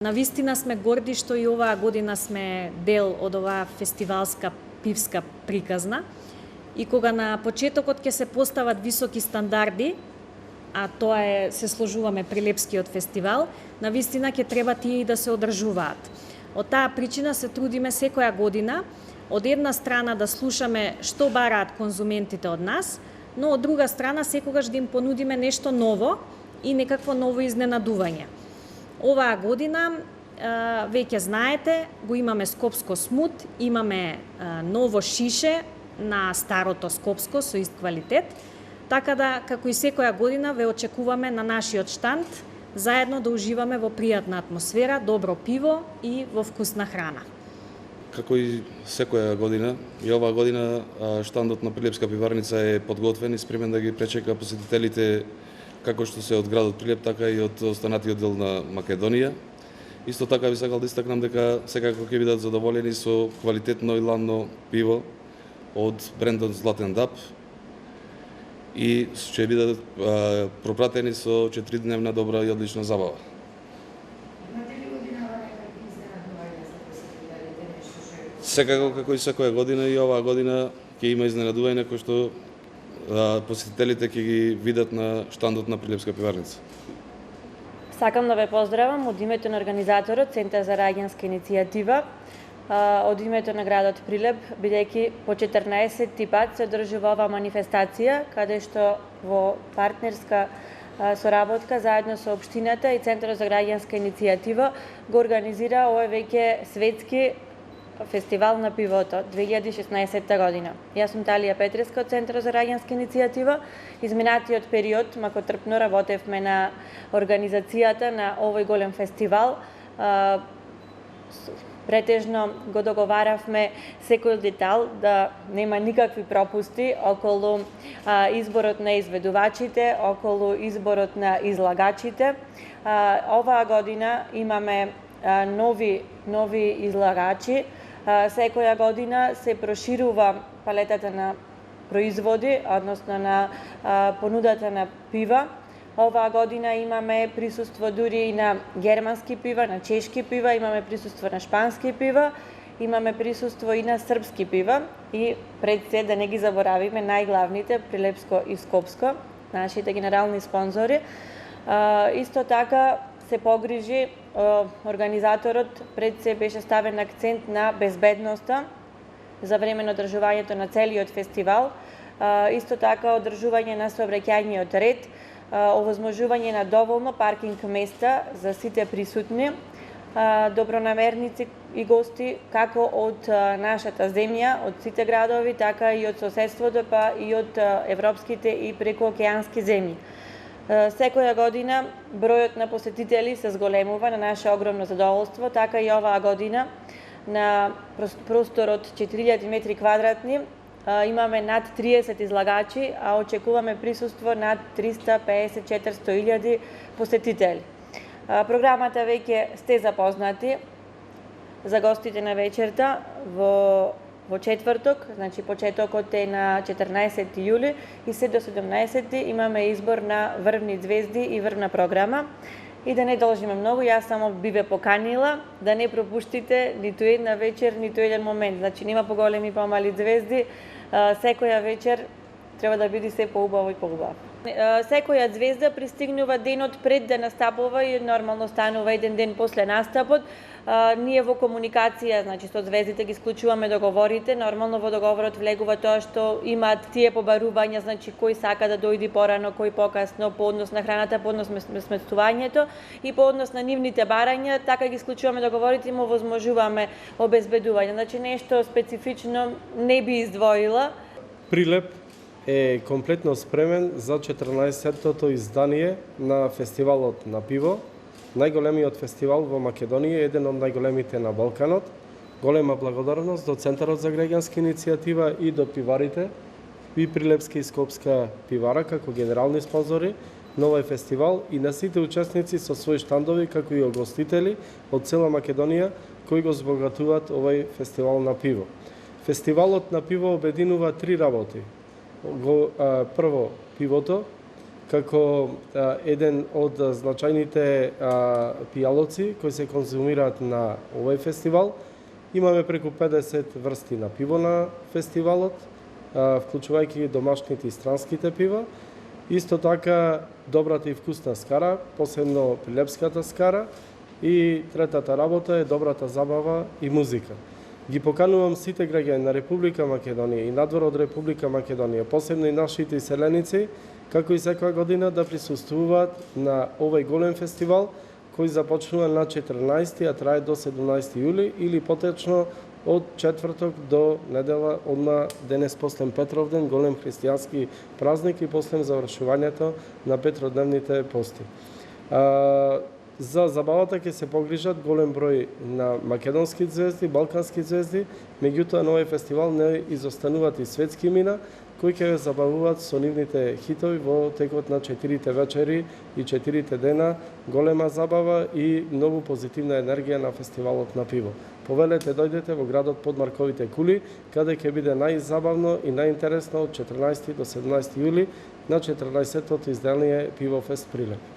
Навистина сме горди што и оваа година сме дел од оваа фестивалска пивска приказна и кога на почетокот ќе се постават високи стандарди, а тоа е се сложуваме Прилепскиот фестивал, навистина ќе треба тие и да се одржуваат. Од таа причина се трудиме секоја година од една страна да слушаме што бараат конзументите од нас, но од друга страна секогаш да им понудиме нешто ново и некакво ново изненадување. Оваа година, веќе знаете, го имаме Скопско смут, имаме ново шише на старото Скопско со ист квалитет, така да, како и секоја година, ве очекуваме на нашиот штанд, заедно да уживаме во пријатна атмосфера, добро пиво и во вкусна храна. Како и секоја година, и оваа година штандот на Прилепска пиварница е подготвен и спремен да ги пречека посетителите како што се од градот Прилеп, така и од останатиот дел на Македонија. Исто така би сакал да истакнам дека секако ќе бидат задоволени со квалитетно и ладно пиво од брендот Златен Даб и ќе бидат пропратени со 4-дневна добра и одлична забава. Секако како и секоја година и оваа година ќе има изненадување кои што посетителите ќе ги видат на штандот на Прилепска пиварница. Сакам да ве поздравам од името на организаторот Центар за раѓанска иницијатива, од името на градот Прилеп, бидејќи по 14 пат се одржува оваа манифестација, каде што во партнерска соработка заедно со општината и Центарот за граѓанска иницијатива го организира овој веќе светски фестивал на пивото 2016 година. Јас сум Талија Петреска од Центарот за раѓанска иницијатива. Изминатиот период, мако трпно работевме на организацијата на овој голем фестивал. Претежно го договаравме секој детал да нема никакви пропусти околу изборот на изведувачите, околу изборот на излагачите. Оваа година имаме нови излагачи. Секоја година се проширува палетата на производи, односно на понудата на пива. Оваа година имаме присуство дури и на германски пива, на чешки пива, имаме присуство на шпански пива, имаме присуство и на српски пива и пред се да не ги заборавиме најглавните Прилепско и Скопско, нашите генерални спонзори. Исто така се погрижи организаторот, пред се беше ставен акцент на безбедноста за време на одржувањето на целиот фестивал, исто така одржување на сообраќајниот ред, овозможување на доволно паркинг места за сите присутни, добронамерници и гости како од нашата земја, од сите градови, така и од соседството, па и од европските и прекоокеански земји. Секоја година бројот на посетители се зголемува на наше огромно задоволство, така и оваа година на просторот 4000 метри квадратни имаме над 30 излагачи, а очекуваме присуство над 350-400 илјади посетители. Програмата веќе сте запознати за гостите на вечерта во четврток, значи почетокот е на 14 јули и се до 17 имаме избор на врвни звезди и врвна програма. И да не должиме многу, јас само би ве поканила да не пропуштите ниту една вечер, ниту еден момент. Значи нема поголеми и помали звезди, секоја вечер треба да биде се поубаво и поубаво. Секоја звезда пристигнува денот пред да настапува и нормално станува еден ден после настапот. Ние во комуникација, значи со звездите ги склучуваме договорите, нормално во договорот влегува тоа што имаат тие побарувања, значи кој сака да дојди порано, кој покасно, по однос на храната, по однос на сместувањето и по однос на нивните барања, така ги склучуваме договорите и му возможуваме обезбедување. Значи нешто специфично не би издвоила. Прилеп е комплетно спремен за 14-тото издание на фестивалот на пиво, најголемиот фестивал во Македонија, еден од најголемите на Балканот. Голема благодарност до Центарот за граѓанска иницијатива и до пиварите, и Прилепска и Скопска пивара како генерални спонзори на овој фестивал и на сите учесници со своји штандови, како и огостители од цела Македонија кои го збогатуваат овој фестивал на пиво. Фестивалот на пиво обединува три работи. Прво, пивото, како еден од значајните пијалоци кои се конзумираат на овој фестивал. Имаме преку 50 врсти на пиво на фестивалот, вклучувајќи домашните и странските пива. Исто така добрата и вкусна скара, посебно прилепската скара, и третата работа е добрата забава и музика. Ги поканувам сите граѓани на Република Македонија и надвор од Република Македонија, посебно и нашите иселеници, како и секоја година да присуствуваат на овој голем фестивал кој започнува на 14, а трае до 17 јули или поточно од четврток до недела, одма денес после Петровден, голем христијански празник и после завршувањето на петродневните пости. За забавата ќе се погрижат голем број на македонски звезди, балкански звезди, меѓутоа на овој фестивал не изостануваат и светски имена кои ќе забавуваат со нивните хитови во текот на 4 вечери и 4 дена, голема забава и многу позитивна енергија на фестивалот на пиво. Повелете, дојдете во градот под Марковите кули, каде ќе биде најзабавно и најинтересно од 14 до 17 јули на 14-тото издание Пивофест Прилеп.